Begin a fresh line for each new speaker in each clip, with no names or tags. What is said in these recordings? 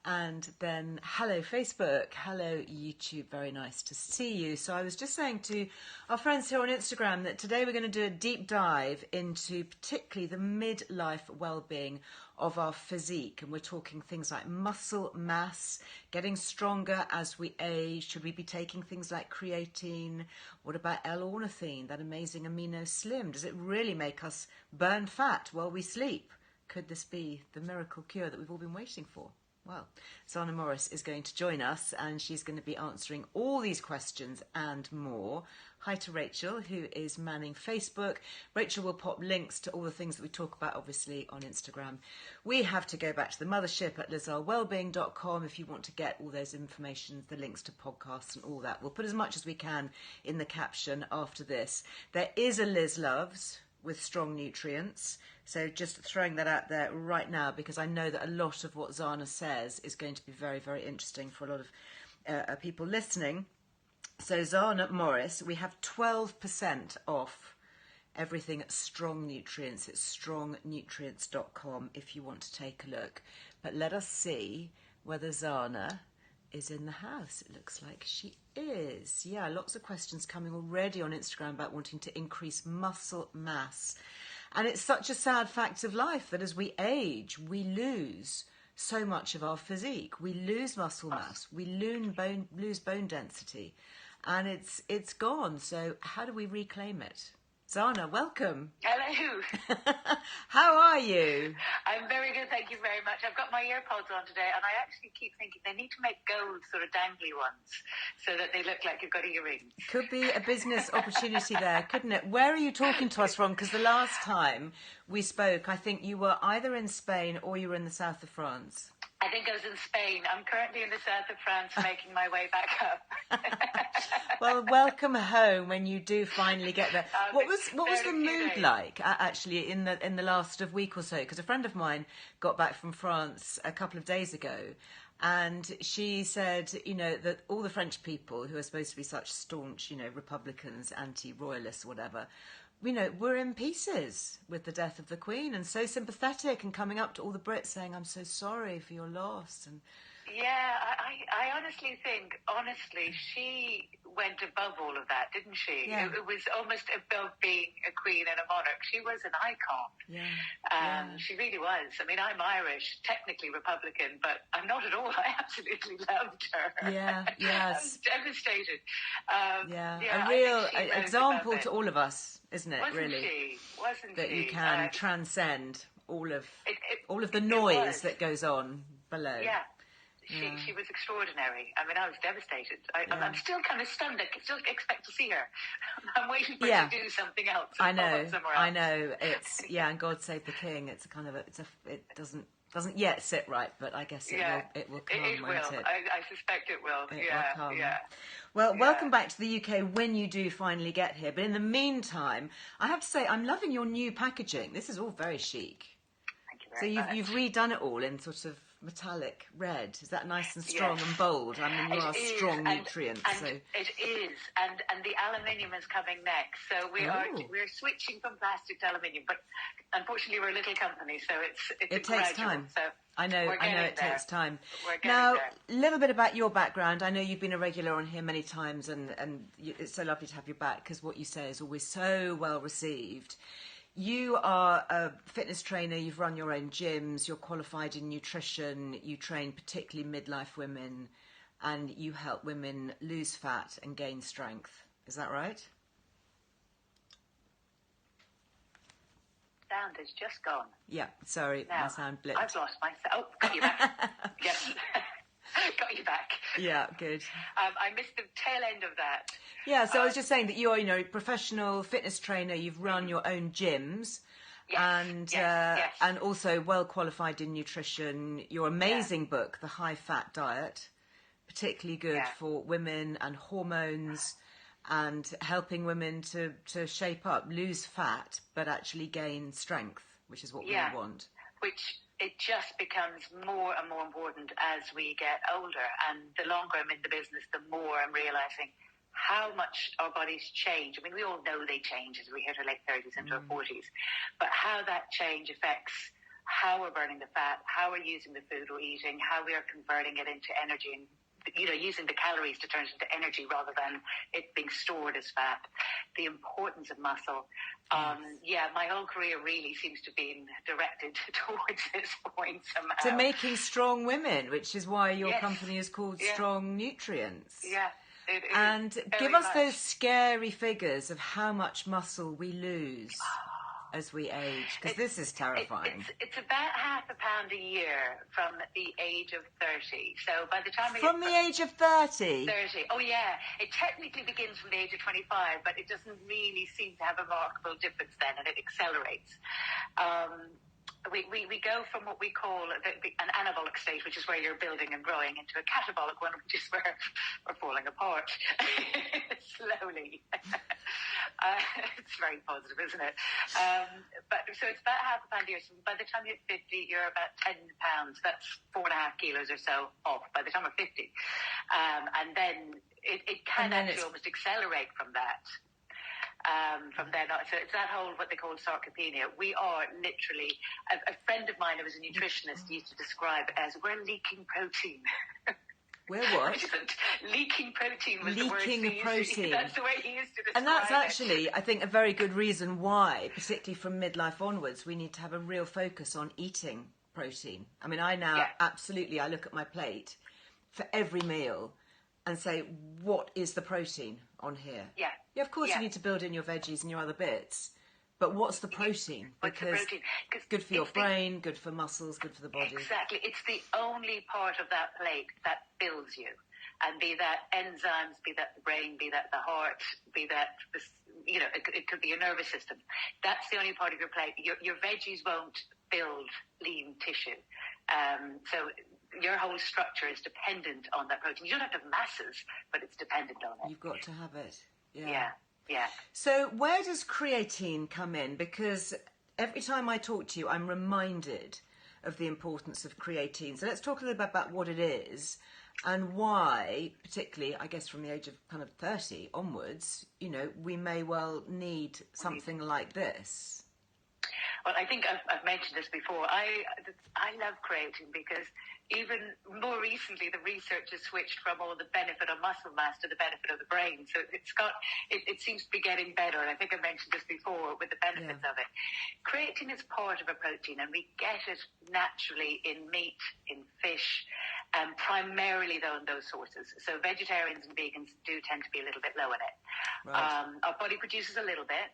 And then hello Facebook, hello YouTube, very nice to see you. So I was just saying to our friends here on Instagram that today we're going to do a deep dive into particularly the midlife well-being of our physique. And we're talking things like muscle mass, getting stronger as we age. Should we be taking things like creatine? What about L-ornithine, that amazing Amino Slim? Does it really make us burn fat while we sleep? Could this be the miracle cure that we've all been waiting for? Well, Zana Morris is going to join us and she's going to be answering all these questions and more. Hi to Rachel, who is manning Facebook. Rachel will pop links to all the things that we talk about, obviously, on Instagram. We have to go back to the mothership at LizEarleWellbeing.com if you want to get all those information, the links to podcasts and all that. We'll put as much as we can in the caption after this. There is a Liz Loves with strong nutrients. So just throwing that out there right now, because I know that a lot of what Zana says is going to be very, very interesting for a lot of people listening. So Zana Morris, we have 12% off everything at Strong Nutrients. It's strongnutrients.com if you want to take a look. But let us see whether Zana is in the house. It looks like she is. Yeah, lots of questions coming already on Instagram about wanting to increase muscle mass. And it's such a sad fact of life that as we age, we lose so much of our physique. We lose muscle mass, we lose bone density, and it's gone. So how do we reclaim it? Zana, welcome.
Hello.
How are you?
I'm very good, thank you very much. I've got my earpods on today, and I actually keep thinking they need to make gold sort of dangly ones so that they look like you've got earrings.
Could be a business opportunity there, couldn't it? Where are you talking to us from? Because the last time we spoke, I think you were either in Spain or you were in the south of France.
I think I was in Spain. I'm currently in the south of France, making my way back up.
Well, welcome home when you do finally get there. What was the mood like actually in the last week or so? Because a friend of mine got back from France a couple of days ago, and she said, that all the French people who are supposed to be such staunch, Republicans, anti-royalists, whatever, we're in pieces with the death of the Queen, and so sympathetic, and coming up to all the Brits saying, I'm so sorry for your loss. And
yeah, I honestly think, she went above all of that, didn't she?
Yeah.
It was almost above being a queen and a monarch. She was an icon.
Yeah.
She really was. I mean, I'm Irish, technically Republican, but I'm not at all. I absolutely loved her.
Yeah, yes.
I was devastated.
A real example to all of us, isn't it, really?
Wasn't
that
she?
You can transcend all of the noise that goes on below.
Yeah. She was extraordinary. I mean, I was devastated. I'm still kind of stunned. I still expect to see her. I'm waiting for her to do something else.
I know. It's and God Save the King. It's a kind of it doesn't yet sit right, but I guess it will come.
It will. I suspect it will.
It will come.
Yeah.
Well, welcome back to the UK when you do finally get here. But in the meantime, I have to say I'm loving your new packaging. This is all very chic.
Thank you very much.
So you've redone it all in sort of metallic red. Is that nice and strong and bold? I mean, you are Strong Nutrients. So.
It is, and the aluminium is coming next. So we're switching from plastic to aluminium, but unfortunately we're a little company, so it takes
time.
So
I know it takes time.
Now,
a little bit about your background. I know you've been a regular on here many times, and it's so lovely to have you back because what you say is always so well received. You are a fitness trainer, you've run your own gyms, you're qualified in nutrition, you train particularly midlife women, and you help women lose fat and gain strength. Is that right?
Sound has just gone.
Yeah, sorry, my sound blipped.
I've lost my sound. Oh, got you back. Yes. Got you back.
Yeah, good.
I missed the tail end of that.
Yeah, so I was just saying that you're, a professional fitness trainer. You've run your own gyms, and also well qualified in nutrition. Your amazing book, The High Fat Diet, particularly good for women and hormones, and helping women to shape up, lose fat, but actually gain strength, which is what we want.
Which it just becomes more and more important as we get older. And the longer I'm in the business, the more I'm realising how much our bodies change. I mean, we all know they change as we hit our late 30s into our 40s, but how that change affects how we're burning the fat, how we're using the food we're eating, how we are converting it into energy, and using the calories to turn it into energy rather than it being stored as fat. The importance of muscle. My whole career really seems to be directed towards this point somehow.
To making strong women, which is why your company is called Strong Nutrients.
Yeah.
And give us those scary figures of how much muscle we lose as we age, because this is terrifying.
It's about half a pound a year from the age of 30. So by the time
from the age of 30?
30. Oh yeah, it technically begins from the age of 25, but it doesn't really seem to have a remarkable difference then, and it accelerates. We go from what we call an anabolic state, which is where you're building and growing, into a catabolic one, which is where we're falling apart slowly. It's very positive, isn't it? So it's about half a pound a year. So by the time you're 50, you're about 10 pounds. That's 4.5 kilos or so off by the time we're 50. And then it can actually almost accelerate from that. From then on. So it's that whole, what they call sarcopenia. We are literally, a friend of mine who was a nutritionist used to describe it as, we're leaking protein.
We're what?
Leaking protein was the word
leaking protein.
That's the way he used to describe it.
And that's actually, I think, a very good reason why, particularly from midlife onwards, we need to have a real focus on eating protein. I mean, I now absolutely, I look at my plate for every meal and say, what is the protein on here? Yeah, of course you need to build in your veggies and your other bits, but what's the protein? Because it's good for your brain, good for muscles, good for the body.
Exactly. It's the only part of that plate that fills you. And be that enzymes, be that the brain, be that the heart, be that, it could be your nervous system. That's the only part of your plate. Your veggies won't build lean tissue. So your whole structure is dependent on that protein. You don't have to have masses, but it's dependent on it.
You've got to have it.
Yeah.
So where does creatine come in? Because every time I talk to you, I'm reminded of the importance of creatine. So let's talk a little bit about what it is and why, particularly, I guess, from the age of kind of 30 onwards, we may well need something like this.
Well, I think I've mentioned this before. I love creatine because even more recently, the research has switched from all the benefit of muscle mass to the benefit of the brain. So it seems to be getting better. And I think I mentioned this before with the benefits of it. Creatine is part of a protein, and we get it naturally in meat, in fish, primarily though in those sources. So vegetarians and vegans do tend to be a little bit low in it. Right. Our body produces a little bit.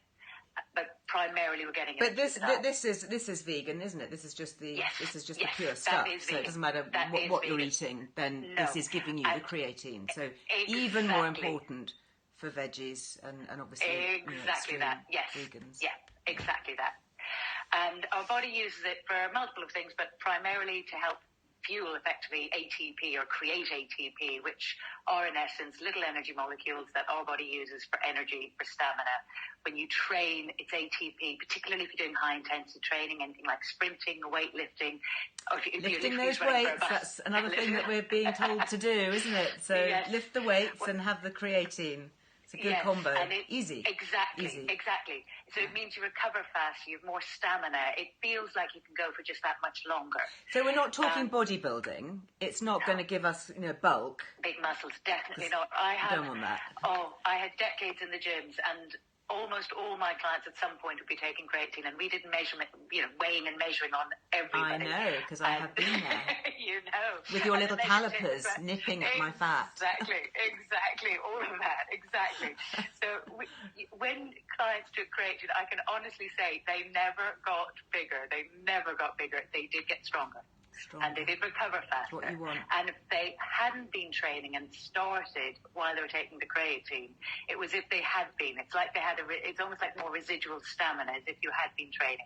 But primarily we're getting it.
But this is vegan, isn't it? This is just the the pure stuff. So it doesn't matter what you're eating. Then this is giving you the creatine. So even more important for veggies and obviously
exactly that. Yes,
vegans.
Yeah, exactly that. And our body uses it for multiple of things, but primarily to help fuel effectively ATP or create ATP, which are in essence little energy molecules that our body uses for energy, for stamina. When you train, it's ATP, particularly if you're doing high intensity training, anything like sprinting or weightlifting. Or if
lifting those weights, that's another thing that we're being told to do, isn't it? So lift the weights and have the creatine. It's a good combo. And easy.
Exactly. So it means you recover faster, you have more stamina. It feels like you can go for just that much longer.
So we're not talking bodybuilding. It's not going to give us, bulk.
Big muscles, definitely not. I don't want that. I had decades in the gyms, and almost all my clients at some point would be taking creatine, and we did measurement, weighing and measuring on everybody.
I know, because I have been there.
You know.
With your little calipers nipping at my fat.
Exactly, all of that, exactly. So when clients took creatine, I can honestly say they never got bigger. They did get stronger. And they did recover faster.
What you want.
And if they hadn't been training and started while they were taking the creatine, it was if they had been. It's like they had it's almost like more residual stamina as if you had been training.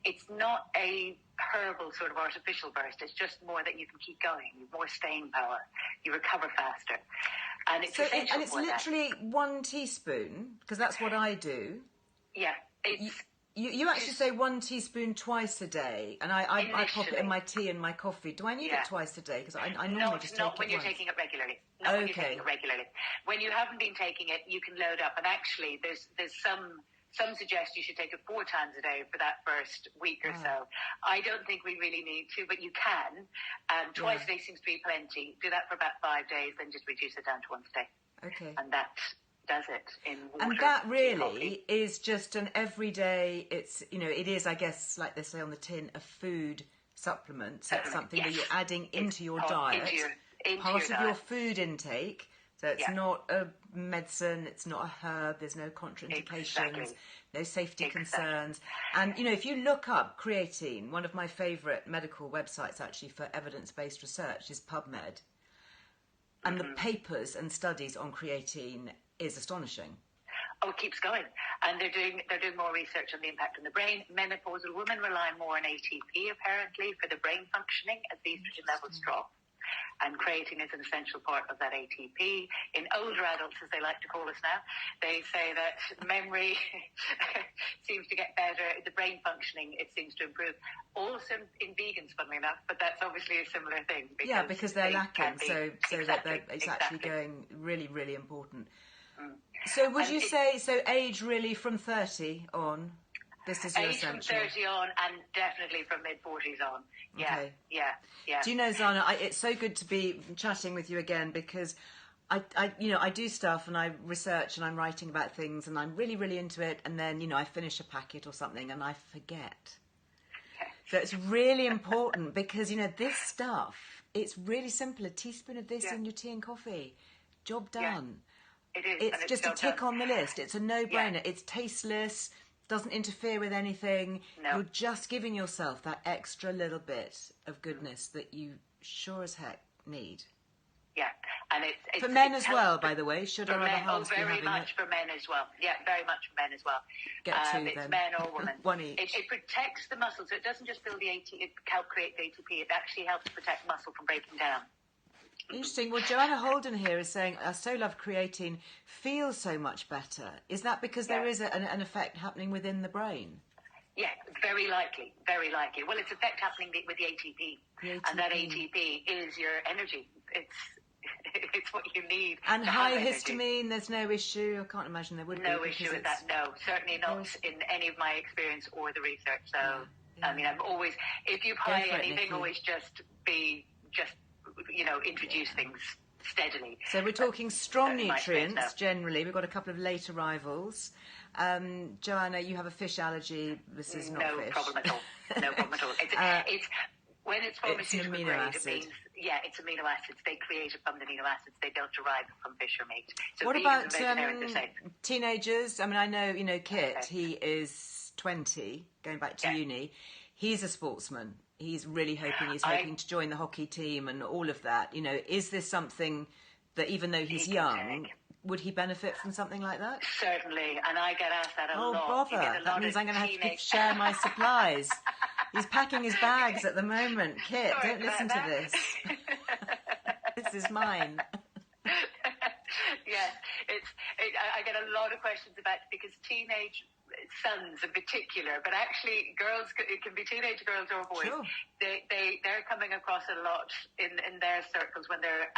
It's not a herbal sort of artificial burst. It's just more that you can keep going. You have more staying power. You recover faster. And it's essential.
And it's literally 1 teaspoon, because that's what I do.
Yeah.
You actually say 1 teaspoon twice a day, and I pop it in my tea and my coffee. Do I need it twice a day? Because I normally just take it
not when you're taking it regularly. When you're taking it regularly. When you haven't been taking it, you can load up. And actually, there's some Some suggest you should take it 4 times a day for that first week or so. I don't think we really need to, but you can. Twice a day seems to be plenty. Do that for about 5 days, then just reduce it down to once a day.
Okay.
And that does it in water.
And that really is just an everyday, it's, it is, I guess, like they say on the tin, a food supplement. So it's something that you're adding into your diet. Part of your food intake. So it's not a medicine, it's not a herb, there's no contraindications, no safety concerns. And, if you look up creatine, one of my favourite medical websites actually for evidence-based research is PubMed. And the papers and studies on creatine is astonishing.
Oh, it keeps going. And they're doing more research on the impact on the brain. Menopausal women rely more on ATP, apparently, for the brain functioning as the estrogen levels drop. And creatine is an essential part of that ATP. In older adults, as they like to call us now, they say that memory seems to get better. The brain functioning, it seems to improve. Also in vegans, funnily enough, but that's obviously a similar thing.
Because they're lacking, so that it's actually going really, really important. So would you say, age really from 30 on? This is your essential.
Age from 30 on, and definitely from mid-40s on. Yeah.
Do you know, Zana, it's so good to be chatting with you again, because I do stuff and I research and I'm writing about things and I'm really, really into it, and then, I finish a packet or something and I forget. Okay. So it's really important because, this stuff, it's really simple. A teaspoon of this in your tea and coffee. Job done.
Yeah. It is.
It's just a tick on the list. It's a no-brainer. Yeah. It's tasteless. Doesn't interfere with anything. No. You're just giving yourself that extra little bit of goodness that you sure as heck need.
Yeah, and it's
for men as well, by the way. Should our other halves be having
very much for men as well. Yeah, very much for men as well.
Get two
it's
then.
Men or women.
One each.
It protects the muscle, so it doesn't just build the ATP, help create the ATP. It actually helps protect muscle from breaking down.
Interesting. Well, Joanna Holden here is saying, I so love creatine, feels so much better. Is that because there is an effect happening within the brain?
Yeah, very likely, very likely. Well, it's effect happening with the ATP. And that ATP is your energy. It's what you need.
And high histamine, there's no issue. I can't imagine there would be.
No issue with that, no. Certainly not in any of my experience or the research. So, I mean, I'm always, if you buy anything, always just introduce things steadily.
So we're talking strong nutrients generally. We've got a couple of late arrivals. Joanna, you have a fish allergy. This is not fish.
No problem at all. No problem at all. It's when it's pharmaceutical grade, it means it's amino acids. They create it from the amino acids. They don't derive it from fish or meat. So
what about teenagers? I mean, I know, Kit. He is 20, going back to uni. He's a sportsman. He's really hoping to join the hockey team and all of that. Is this something that, even though he's young, would he benefit from something like that?
Certainly, and I get asked that a lot.
Oh, bother. That means I'm going to have to share my supplies. He's packing his bags at the moment. Kit, don't listen to this. This is mine.
Yes, I get a lot of questions about it because teenage sons in particular, but actually girls, it can be teenage girls or boys. Sure. They're coming across a lot in their circles when they're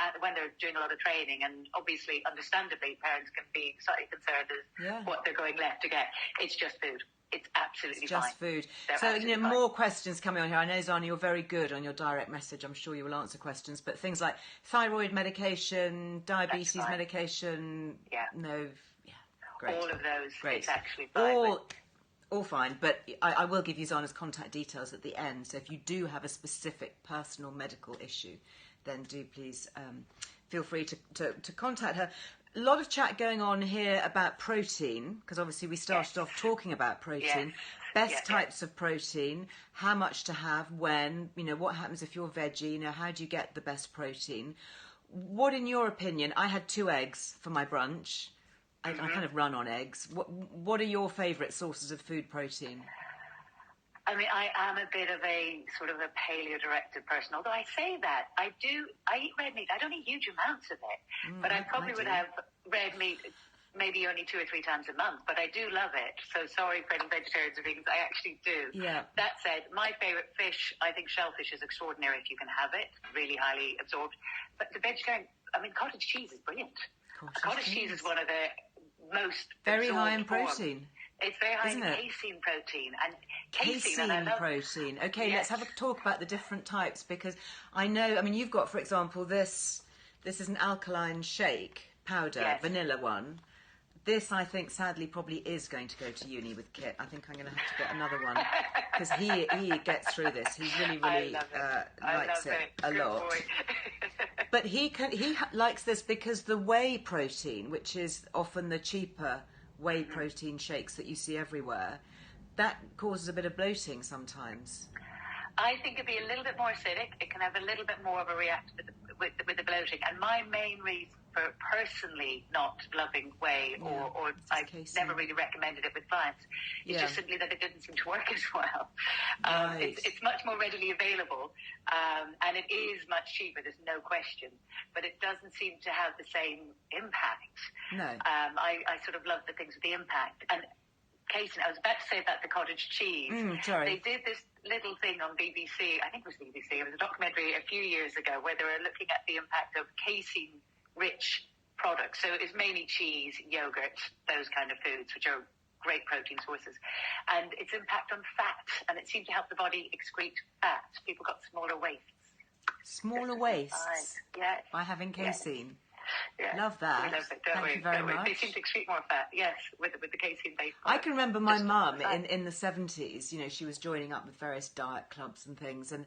doing a lot of training, and obviously, understandably, parents can be slightly concerned as what they're going left to get. It's just food. It's absolutely
fine. Just food. So, more questions coming on here. I know, Zana, you're very good on your direct message. I'm sure you will answer questions. But things like thyroid medication, diabetes medication, great.
All of those,
great.
It's actually fine.
All fine. But I will give you Zana's contact details at the end. So if you do have a specific personal medical issue, then do please feel free to contact her. A lot of chat going on here about protein, because obviously we started off talking about protein. Best types of protein, how much to have, when, what happens if you're veggie, how do you get the best protein? What, in your opinion, I had 2 eggs for my brunch. I kind of run on eggs. What are your favourite sources of food protein?
I mean, I am a bit of a sort of a paleo-directed person. Although I say that, I eat red meat. I don't eat huge amounts of it. But I probably would have red meat maybe only 2 or 3 times a month. But I do love it. So sorry for any vegetarians or vegans. I actually do. Yeah. That said, my favourite fish, I think shellfish is extraordinary if you can have it. Really highly absorbed. But the vegetarian, cottage cheese is brilliant. Cottage cheese is one of the most
very high in protein.
It's very high
isn't
in
it?
casein protein. And casein, and I
Casein
love...
protein. Okay,
Yes.
let's have a talk about the different types, because I know, I mean, you've got, for example, this is an alkaline shake powder,
Yes.
vanilla one. This, I think, sadly, probably is going to go to uni with Kit. I think I'm going to have to get another one, because he gets through this. He really likes it a lot.
Boy.
But he likes this because the whey protein, which is often the cheaper whey protein shakes that you see everywhere, that causes a bit of bloating sometimes.
I think it'd be a little bit more acidic. It can have a little bit more of a reaction with the bloating. And my main reason for personally not loving whey, or I've never really recommended it with clients, is just simply that it didn't seem to work as well.
Right.
It's much more readily available, and it is much cheaper, there's no question, but it doesn't seem to have the same impact.
No.
I sort of love the things with the impact. And casein, I was about to say about the cottage cheese.
Sorry.
They did this little thing on BBC, I think it was BBC, it was a documentary a few years ago where they were looking at the impact of casein-rich products. So it's mainly cheese, yogurt, those kind of foods, which are great protein sources. And its impact on fat, and it seemed to help the body excrete fat. People got smaller waists.
Smaller waists?
Yes.
By having casein?
Yes. Yeah.
Love that.
We love it,
Thank you very much.
They seem to excrete more fat, yes, with the casein-based products.
I can remember my mum in the 70s, you know, she was joining up with various diet clubs and things, and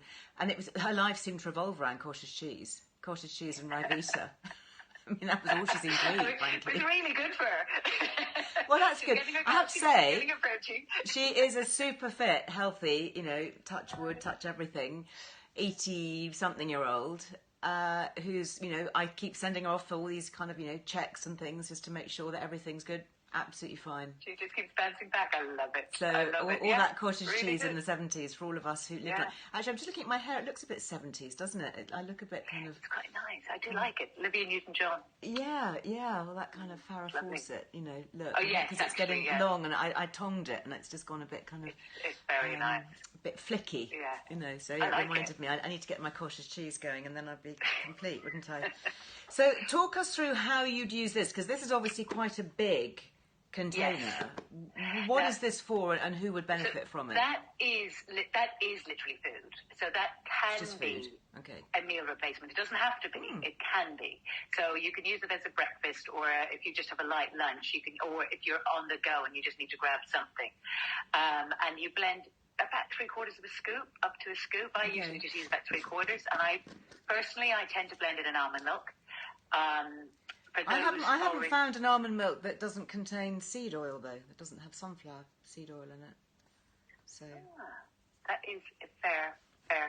it was, her life seemed to revolve around cottage cheese and Ribena. I mean, that was all she seemed to eat, frankly.
It was really good for her.
Well, that's good. I have to say,
protein.
She is a super fit, healthy, you know, touch wood, touch everything, 80-something-year-old, who's, you know, I keep sending her off for all these kind of, you know, checks and things just to make sure that everything's good. Absolutely fine.
She just keeps bouncing back. I love it.
So all that cottage cheese in the 70s for all of us who lived like... Actually, I'm just looking at my hair. It looks a bit 70s, doesn't it? I look a bit kind of...
It's quite nice. I do like it. Olivia Newton-John.
Yeah. Well, that kind of Farrah Fawcett, you know, look.
Oh, yes,
because it's getting long, and I tongued it, and it's just gone a bit kind of...
It's very nice.
A bit flicky, you know. So it reminded me. I need to get my cottage cheese going, and then I'd be complete, wouldn't I? So talk us through how you'd use this, because this is obviously quite a big container. Yes. What is this for, and who would benefit from it?
That is literally food. So that can be a meal replacement. It doesn't have to be. It can be. So you can use it as a breakfast, or if you just have a light lunch, you can, or if you're on the go and you just need to grab something, and you blend about 3/4 of a scoop up to a scoop. I usually just use about 3/4, and I tend to blend it in almond milk. I
haven't found an almond milk that doesn't contain seed oil, though. That doesn't have sunflower seed oil in it. So
that is a fair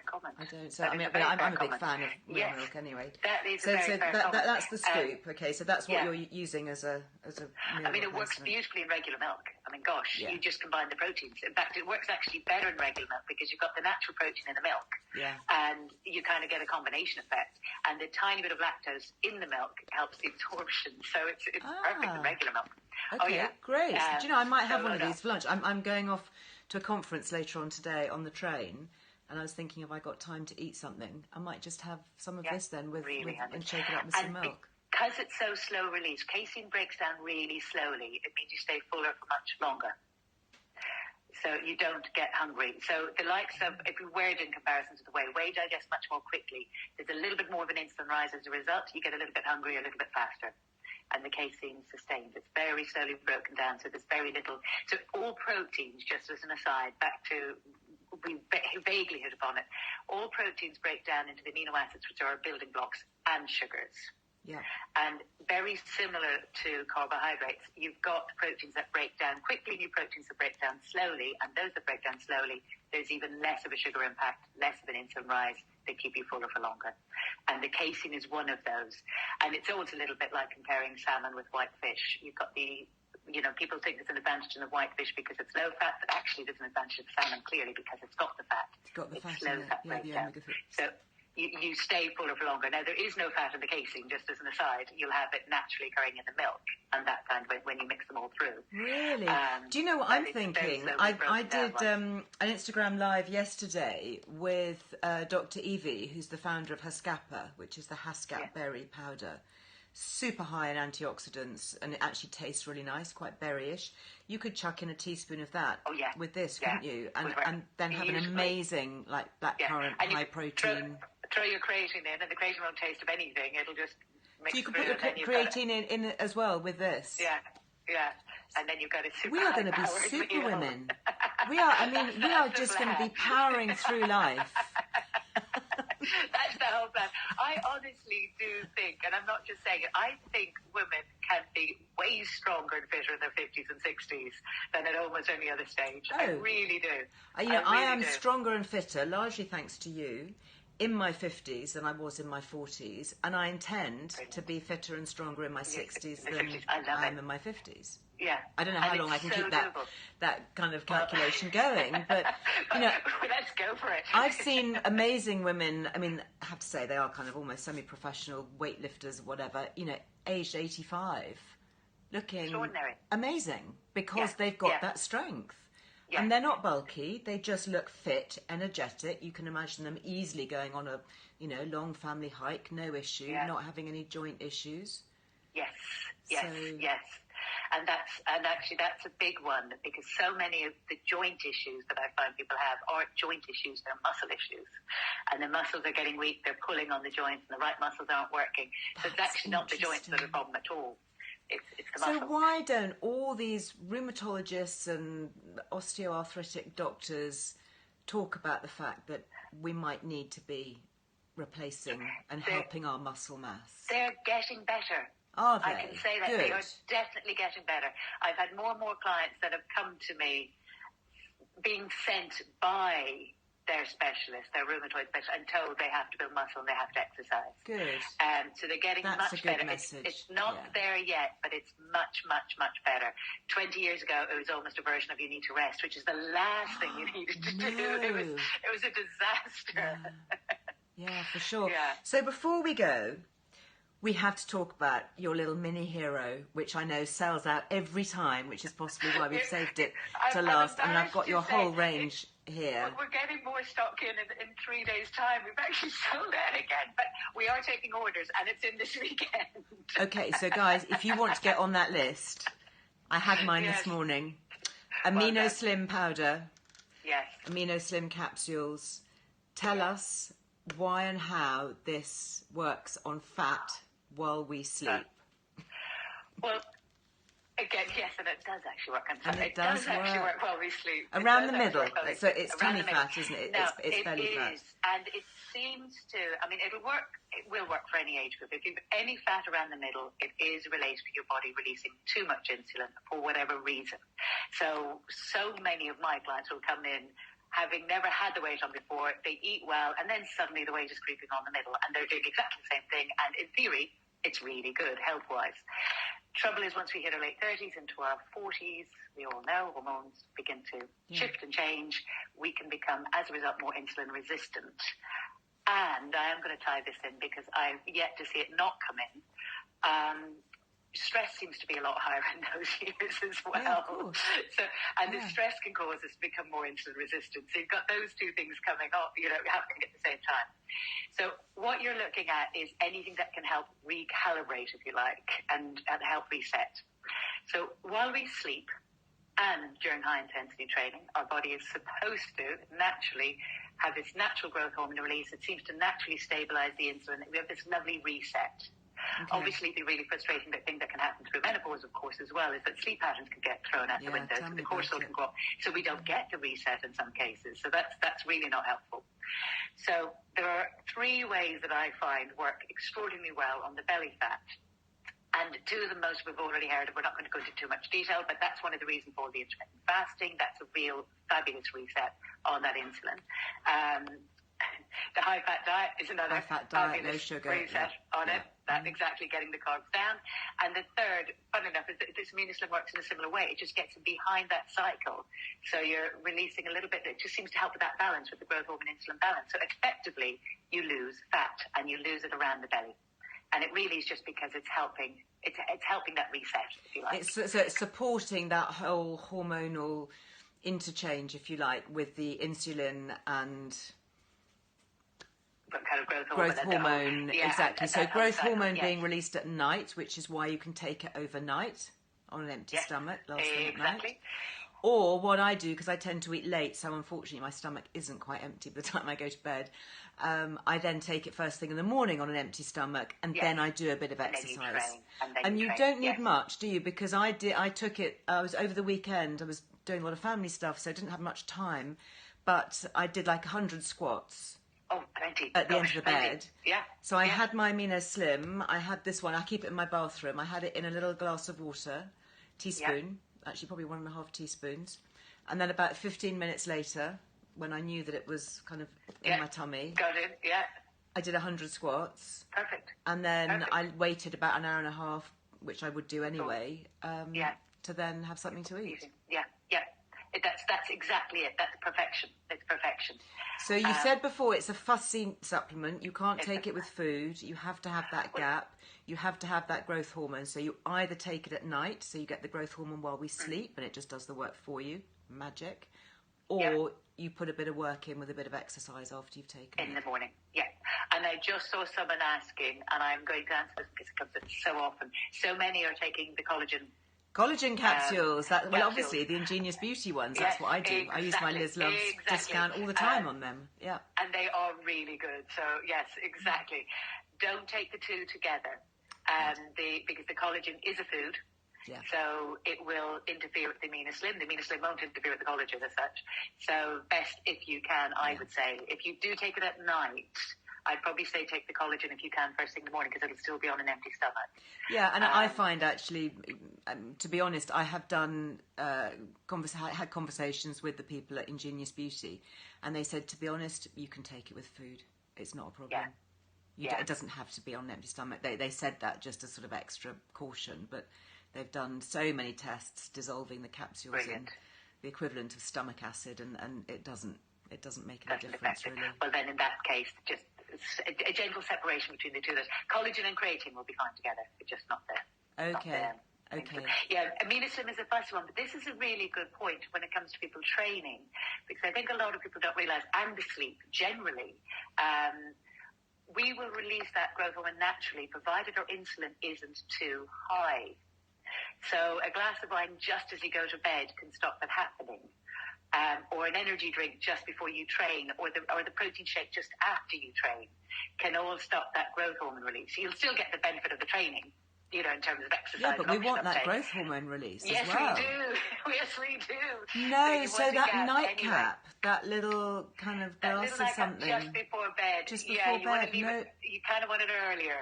comment.
I don't. So I mean, but I'm a big fan of real milk anyway.
That is a very fair comment.
That's the scoop. Okay, so that's what you're using as a meal
I mean, it works beautifully in regular milk. I mean, gosh, you just combine the proteins. In fact, it works actually better in regular milk because you've got the natural protein in the milk, and you kind of get a combination effect. And the tiny bit of lactose in the milk helps the absorption, so it's perfect in regular milk.
Okay, great. Do you know, I might have one of these for lunch. I'm going off to a conference later on today on the train, and I was thinking, if I got time to eat something, I might just have some of this then and shake it up with some milk.
Because it's so slow release, casein breaks down really slowly. It means you stay fuller for much longer. So you don't get hungry. So the likes of, if you weigh it in comparison to the whey digests much more quickly. There's a little bit more of an insulin rise as a result. You get a little bit hungry a little bit faster. And the casein sustains. It's very slowly broken down, so there's very little. So all proteins, just as an aside, back to, we vaguely hit upon it, all proteins break down into the amino acids, which are our building blocks, and sugars.
Yeah.
And very similar to carbohydrates, you've got proteins that break down quickly, new proteins that break down slowly, and those that break down slowly, there's even less of a sugar impact, less of an insulin rise. They keep you fuller for longer. And the casein is one of those. And it's always a little bit like comparing salmon with white fish. You've got the, you know, people think there's an advantage in the white fish because it's low fat, but actually there's an advantage of salmon clearly because it's got the fat.
It's got the fat
slow
in it.
fat breakdown. So you stay fuller for longer. Now, there is no fat in the casein, just as an aside. You'll have it naturally occurring in the milk, and that kind of when you mix them all through.
Really? Do you know what I'm thinking? I did an Instagram Live yesterday with Dr. Evie, who's the founder of Haskapa, which is the Haskap berry powder. super high in antioxidants, and it actually tastes really nice, quite berryish. You could chuck in a teaspoon of that with this, couldn't you? And then have an amazing, like, blackcurrant, high protein.
Throw your creatine in, and the creatine won't taste of anything. It'll just mix.
So you can put your creatine in as well with this.
Yeah. And then you've got a super.
We are going to be super women. We are. I mean, we are just going to be powering through life.
That's the whole plan. I honestly do think, and I'm not just saying it, I think women can be way stronger and fitter in their 50s and 60s than at almost any other stage. I really do.
I am stronger and fitter, largely thanks to you, in my 50s than I was in my 40s, and I intend to be fitter and stronger in my 60s than I am in my 50s.
Yeah.
I don't know how long I can keep that kind of calculation going, but, you know...
Let's go for it.
I've seen amazing women, I mean, I have to say, they are kind of almost semi-professional weightlifters, whatever, you know, aged 85, looking amazing, because they've got that strength. Yeah. And they're not bulky, they just look fit, energetic. You can imagine them easily going on a, you know, long family hike, no issue, not having any joint issues.
Yes. And actually that's a big one, because so many of the joint issues that I find people have aren't joint issues, they're muscle issues. And the muscles are getting weak, they're pulling on the joints, and the right muscles aren't working. So it's actually not the joints that are the problem at all. It's the muscle.
So why don't all these rheumatologists and osteoarthritic doctors talk about the fact that we might need to be replacing and helping our muscle mass?
They're getting better.
Are they?
I can say that they are definitely getting better. I've had more and more clients that have come to me being sent by their specialist, their rheumatoid specialist, and told they have to build muscle and they have to exercise.
Good.
So they're getting
That's
much
a good
better.
Message.
It's not there yet, but it's much, much, much better. 20 years ago, it was almost a version of you need to rest, which is the last thing you needed to do. It was a disaster.
Yeah, for sure.
Yeah.
So before we go, we have to talk about your little mini hero, which I know sells out every time, which is possibly why we've saved it to last. And I've got your whole range here.
We're getting more stock in 3 days' time. We've actually sold it again, but we are taking orders, and it's in this weekend.
Okay, so guys, if you want to get on that list, I had mine this morning. Amino Slim powder.
Yes.
Amino Slim capsules. Tell us why and how this works on fat while we sleep.
Well, again, yes, and it does actually work on fat. It does actually work while we sleep.
Around the middle. So it's tummy fat, isn't it?
No,
it's belly fat.
And it seems to, I mean, it will work for any age group. If you have any fat around the middle, it is related to your body releasing too much insulin for whatever reason. So many of my clients will come in having never had the weight on before, they eat well, and then suddenly the weight is creeping on the middle, and they're doing exactly the same thing, and in theory, it's really good health-wise. Trouble is, once we hit our late 30s into our 40s, we all know hormones begin to shift and change. We can become, as a result, more insulin resistant. And I am going to tie this in because I've yet to see it not come in. Stress seems to be a lot higher in those years as well.
Yeah, of course.
The stress can cause us to become more insulin resistant. So you've got those two things coming up, happening at the same time. So what you're looking at is anything that can help recalibrate, if you like, and help reset. So while we sleep and during high intensity training, our body is supposed to naturally have this natural growth hormone release. It seems to naturally stabilize the insulin. We have this lovely reset. Okay. Obviously, the really frustrating thing that can happen through menopause, of course, as well, is that sleep patterns can get thrown out the window. So the cortisol can go up. So we don't get the reset in some cases. So that's really not helpful. So there are 3 ways that I find work extraordinarily well on the belly fat. And 2 of the most we've already heard of. We're not going to go into too much detail, but that's one of the reasons for the intermittent fasting. That's a real fabulous reset on that insulin. The high-fat diet is another
no sugar
reset on it. That's exactly getting the carbs down. And the third, funny enough, is that this Amino Slim works in a similar way. It just gets behind that cycle. So you're releasing a little bit. It just seems to help with that balance, with the growth hormone insulin balance. So effectively, you lose fat, and you lose it around the belly. And it really is just because it's helping. It's helping that reset, if you like.
So it's supporting that whole hormonal interchange, if you like, with the insulin and
kind of growth
Growth
hormone.
Exactly. So growth hormone
yes.
being released at night, which is why you can take it overnight on an empty stomach, last thing at night. Or what I do, because I tend to eat late, so unfortunately my stomach isn't quite empty by the time I go to bed, I then take it first thing in the morning on an empty stomach, and then I do a bit of exercise. And you don't need much, do you? Because I took it, I was over the weekend, I was doing a lot of family stuff, so I didn't have much time, but I did like 100 squats.
Oh, plenty.
At the end of the bed.
Yeah.
So I had my Amino Slim, I had this one, I keep it in my bathroom, I had it in a little glass of water, teaspoon, actually probably 1.5 teaspoons, and then about 15 minutes later, when I knew that it was kind of in my tummy,
got it.
I did 100 squats.
Perfect.
And then I waited about an hour and a half, which I would do anyway, to then have something to eat.
Yeah. That's exactly it. That's perfection. It's perfection.
So you said before it's a fussy supplement. You can't take it with food. You have to have that gap. You have to have that growth hormone. So you either take it at night, so you get the growth hormone while we sleep, and it just does the work for you, magic, or you put a bit of work in with a bit of exercise after you've taken it.
In the morning, And I just saw someone asking, and I'm going to answer this because it comes up so often. So many are taking the collagen
capsules. Obviously the Ingenious Beauty ones. That's what I do.
Exactly,
I use my Liz Loves discount all the time on them. Yeah,
and they are really good. So yes, exactly. Don't take the two together, because the collagen is a food. Yeah. So it will interfere with the Amino Slim. The Amino Slim won't interfere with the collagen as such. So best if you can, I would say, if you do take it at night, I'd probably say take the collagen if you can first thing in the morning, because it'll still be on an empty stomach. Yeah, and
I find actually, to be honest, I have done had conversations with the people at Ingenious Beauty, and they said, to be honest, you can take it with food. It's not a problem. It doesn't have to be on an empty stomach. They said that just as sort of extra caution, but they've done so many tests dissolving the capsules in the equivalent of stomach acid, and it doesn't make any difference really.
Well, then in that case, just a gentle separation between the two. Collagen and creatine will be fine together, but just not there.
Okay.
Yeah, Amino Slim is a first one, but this is a really good point when it comes to people training, because I think a lot of people don't realise, and the sleep generally, we will release that growth hormone naturally, provided our insulin isn't too high. So a glass of wine just as you go to bed can stop that happening. Or an energy drink just before you train, or the protein shake just after you train, can all stop that growth hormone release. You'll still get the benefit of the training, in terms of exercise.
Yeah, but we want that growth hormone release as well.
Yes, we do. Yes, we do.
No, so that nightcap, that little kind of glass of something.
Just before bed.
Just before bed.
You kind of want it earlier.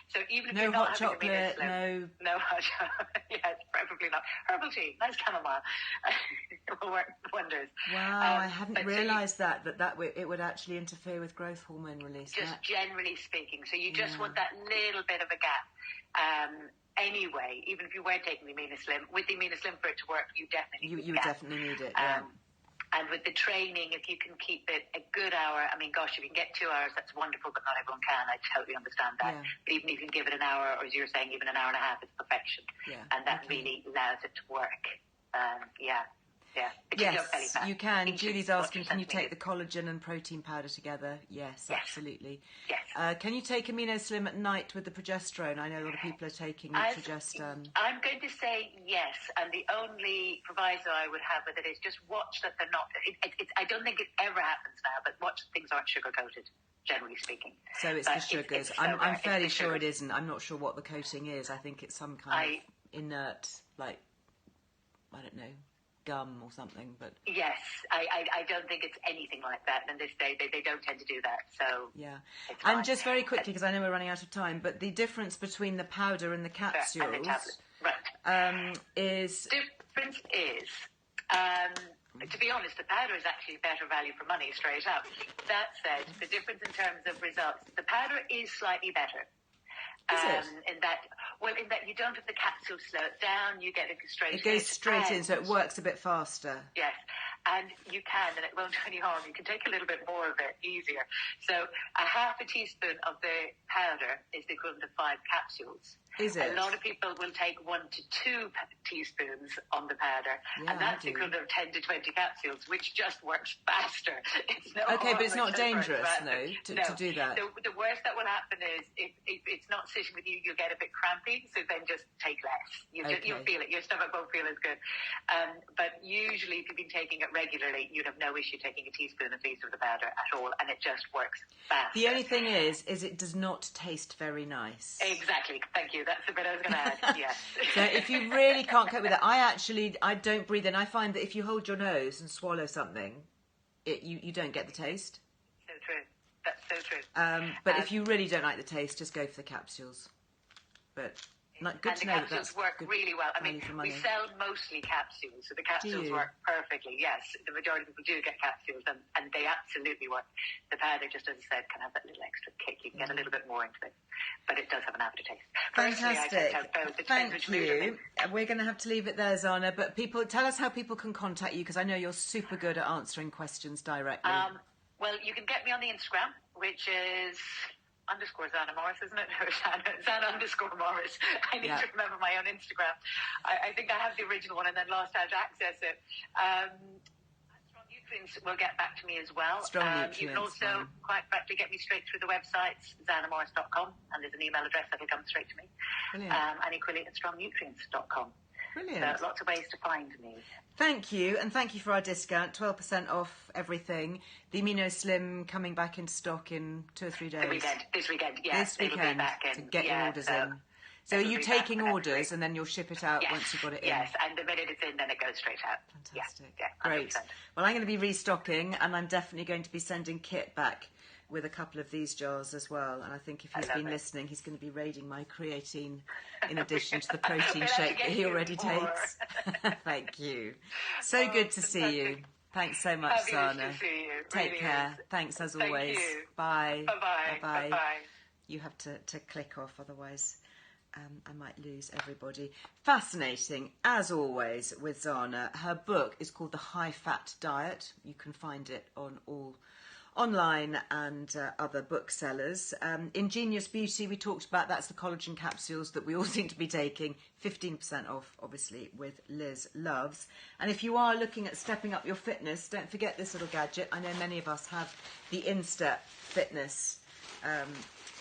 So even if
no
you're not
hot chocolate,
no hot chocolate. Yes, preferably not. Herbal tea, nice chamomile. It will work wonders.
Wow, I hadn't realised that it would actually interfere with growth hormone release.
Just generally speaking. So you just want that little bit of a gap. Anyway, even if you weren't taking the Amino Slim, with the Amino Slim for it to work, you definitely
you would definitely need it. Yeah.
And with the training, if you can keep it a good hour, I mean, gosh, if you can get 2 hours, that's wonderful, but not everyone can. I totally understand that. Yeah. But even if you can give it an hour, or as you're saying, even an hour and a half, it's perfection. Yeah. And that really allows it to work.
Yes, you can. Julie's asking, can you take the collagen and protein powder together? Yes, absolutely.
Yes.
Can you take Amino Slim at night with the progesterone? I know a lot of people are taking progesterone.
I'm going to say yes, and the only proviso I would have with it is just watch that they're not. I don't think it ever happens now, but watch that things aren't sugar coated. Generally speaking.
So it's the sugars. I'm fairly sure it isn't. I'm not sure what the coating is. I think it's some kind of inert, like, I don't know, gum or something. But
yes, I don't think it's anything like that. And this day they don't tend to do that. So
yeah. And just very quickly, because I know we're running out of time, but the difference between the powder and the capsules,
and the tablet.
is
difference is. To be honest, the powder is actually better value for money, straight up. That said, the difference in terms of results, the powder is slightly better. In that you don't have the capsule slow it down, you get it straight in.
It goes straight in, so it works a bit faster.
Yes, and you can, and it won't do any harm. You can take a little bit more of it, easier. So a half a teaspoon of the powder is the equivalent of 5 capsules.
Is it?
A lot of people will take 1 to 2 teaspoons on the powder, and that's equivalent of 10 to 20 capsules, which just works faster. It's no
okay, but it's not
harm,
dangerous, to do that.
The worst that will happen is if it's not sitting with you, you'll get a bit crampy, so then just take less. You'll feel it. Your stomach won't feel as good. But usually, if you've been taking it regularly, you'd have no issue taking a teaspoon at least of the powder at all, and it just works fast.
The only thing is it does not taste very nice.
Exactly. Thank you. That's the bit I was going to add. Yes.
So if you really can't cope with it, I don't breathe in. I find that if you hold your nose and swallow something, you don't get the taste.
So true. That's so true.
But if you really don't like the taste, just go for the capsules. But good to know that
capsules work really well. I mean, we sell mostly capsules, so the capsules work perfectly. Yes, the majority of people do get capsules, and they absolutely work. The powder, just as I said, can have that little extra kick. You can get a little bit more into it, but it does have an aftertaste.
Fantastic. Thank you. We're going to have to leave it there, Zana. But tell us how people can contact you, because I know you're super good at answering questions directly.
Well, you can get me on the Instagram, which is _Zana Morris, isn't it? Zana _Morris. I need to remember my own Instagram. I think I have the original one and then lost how to access it. Strong Nutrients will get back to me as well.
Strong Nutrients.
You can also quite practically get me straight through the websites, zanamorris.com, and there's an email address that will come straight to me.
Brilliant.
And equally at strongnutrients.com.
Brilliant.
So lots of ways to find me.
Thank you, and thank you for our discount, 12% off everything. The Amino Slim coming back in stock in 2 or 3 days.
This weekend, yes.
This weekend, to get your orders in. So are you taking orders and then you'll ship it out once you've got it in?
Yes, and the minute it's in, then it goes straight out.
Fantastic.
Yeah,
great. Well, I'm going to be restocking, and I'm definitely going to be sending Kit back with a couple of these jars as well. And I think if he's been listening, he's going to be raiding my creatine in addition to the protein shake that he already takes. Thank you. So good to see you. Thanks so much, Zana.
To see you.
Take care. Thanks as always.
Thank you.
Bye.
Bye-bye.
Bye-bye.
Bye-bye.
You have to click off, otherwise I might lose everybody. Fascinating, as always, with Zana. Her book is called The High Fat Diet. You can find it on all online and other booksellers. Ingenious Beauty, we talked about, that's the collagen capsules that we all seem to be taking. 15% off, obviously, with Liz Loves. And if you are looking at stepping up your fitness, don't forget this little gadget. I know many of us have the InStep Fitness,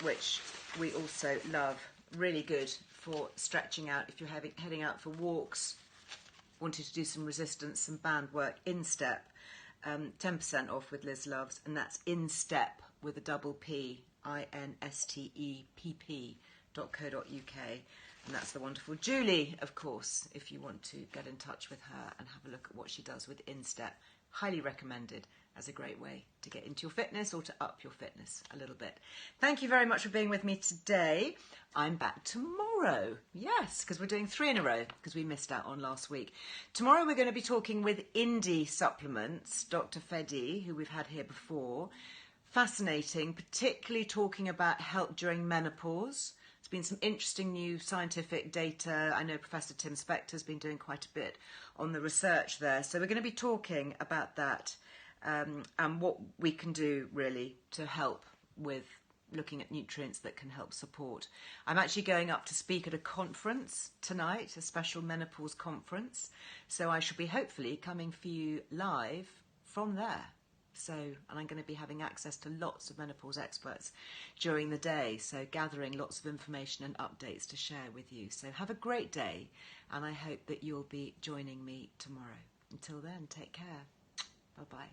which we also love. Really good for stretching out if you're heading out for walks, wanting to do some resistance, some band work. InStep. 10% off with Liz Loves, and that's InStep with a double P, INSTEPP.co.uk, and that's the wonderful Julie, of course, if you want to get in touch with her and have a look at what she does with InStep. Highly recommended as a great way to get into your fitness or to up your fitness a little bit. Thank you very much for being with me today. I'm back tomorrow. Yes, because we're doing 3 in a row because we missed out on last week. Tomorrow we're going to be talking with Indie Supplements, Dr. Fedi, who we've had here before. Fascinating, particularly talking about help during menopause. There's been some interesting new scientific data. I know Professor Tim Spector's been doing quite a bit on the research there. So we're going to be talking about that. And what we can do really to help with looking at nutrients that can help support. I'm actually going up to speak at a conference tonight, a special menopause conference. So I shall be hopefully coming for you live from there. And I'm going to be having access to lots of menopause experts during the day. So gathering lots of information and updates to share with you. So have a great day. And I hope that you'll be joining me tomorrow. Until then, take care. Bye-bye.